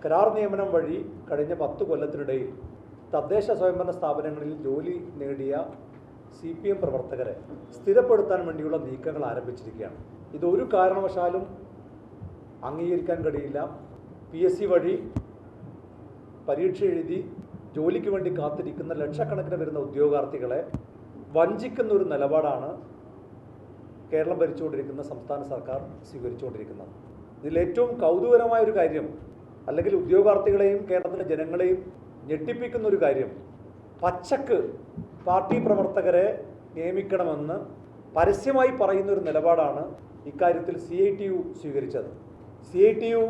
കരാർ നിയമനം വഴി കഴിഞ്ഞ 10 കൊല്ലത്തിനിടയിൽ തദ്ദേശ സ്വയംഭരണ സ്ഥാപനങ്ങളിൽ ജോലി നേടിയ CPM പ്രവർത്തകരെ സ്ഥിരപ്പെടുത്താൻ വേണ്ടിയുള്ള നീക്കങ്ങൾ ആരംഭിച്ചിരിക്കുകയാണ്. ഇതൊരു കാരണവശാലും അംഗീകരിക്കാൻ കഴിയില്ല. PSC വഴി പരീക്ഷ എഴുതി ജോലിക്ക് വേണ്ടി കാത്തിരിക്കുന്ന ലക്ഷക്കണക്കിന് വരുന്ന ഉദ്യോഗാർത്ഥികളെ വഞ്ചിക്കുന്ന ഒരു നിലപാടാണ് കേരളം ഭരിച്ചുകൊണ്ടിരിക്കുന്ന സംസ്ഥാന സർക്കാർ സ്വീകരിച്ചുകൊണ്ടിരിക്കുന്നത്. ഇതിലേറ്റവും കൗതുകരമായ ഒരു കാര്യം, അല്ലെങ്കിൽ ഉദ്യോഗാർത്ഥികളെയും കേരളത്തിലെ ജനങ്ങളെയും ഞെട്ടിപ്പിക്കുന്ന ഒരു കാര്യം, പച്ചക്ക് പാർട്ടി പ്രവർത്തകരെ നിയമിക്കണമെന്ന് പരസ്യമായി പറയുന്ന ഒരു നിലപാടാണ് ഇക്കാര്യത്തിൽ CITU സ്വീകരിച്ചത്. CITU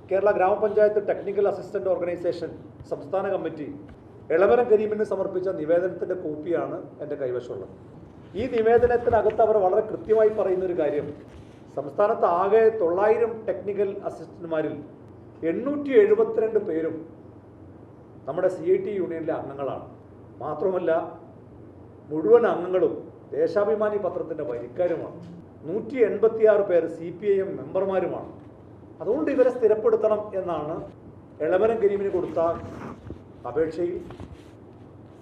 കേരള ഗ്രാമപഞ്ചായത്ത് ടെക്നിക്കൽ അസിസ്റ്റന്റ് ഓർഗനൈസേഷൻ സംസ്ഥാന കമ്മിറ്റി എളമരം കരീമിന് സമർപ്പിച്ച നിവേദനത്തിൻ്റെ കോപ്പിയാണ് എൻ്റെ കൈവശമുള്ളത്. ഈ നിവേദനത്തിനകത്ത് അവർ വളരെ കൃത്യമായി പറയുന്ന ഒരു കാര്യം, സംസ്ഥാനത്ത് ആകെ 900 ടെക്നിക്കൽ അസിസ്റ്റന്റുമാരിൽ 872 പേരും നമ്മുടെ CIT യൂണിയനിലെ അംഗങ്ങളാണ്. മാത്രമല്ല മുഴുവൻ അംഗങ്ങളും ദേശാഭിമാനി പത്രത്തിൻ്റെ വരിക്കാരുമാണ്. 186 പേര് CPIM മെമ്പർമാരുമാണ്. അതുകൊണ്ട് ഇവരെ സ്ഥിരപ്പെടുത്തണം എന്നാണ് എളമരം കരീമിന് കൊടുത്ത അപേക്ഷയിൽ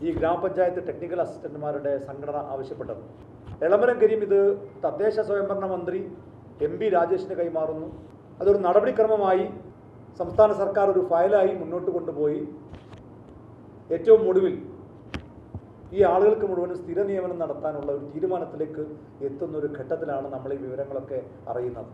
ഈ ഗ്രാമപഞ്ചായത്ത് ടെക്നിക്കൽ അസിസ്റ്റന്റുമാരുടെ സംഘടന ആവശ്യപ്പെട്ടത്. എളമരം കരീം ഇത് തദ്ദേശ സ്വയംഭരണ മന്ത്രി MP രാജേഷിന് കൈമാറുന്നു. അതൊരു നടപടിക്രമമായി സംസ്ഥാന സർക്കാർ ഒരു ഫയലായി മുന്നോട്ട് കൊണ്ടുപോയി ഏറ്റവും ഒടുവിൽ ഈ ആളുകൾക്ക് മുഴുവനും സ്ഥിര നിയമനം നടത്താനുള്ള ഒരു തീരുമാനത്തിലേക്ക് എത്തുന്ന ഒരു ഘട്ടത്തിലാണ് നമ്മൾ ഈ വിവരങ്ങളൊക്കെ അറിയുന്നത്.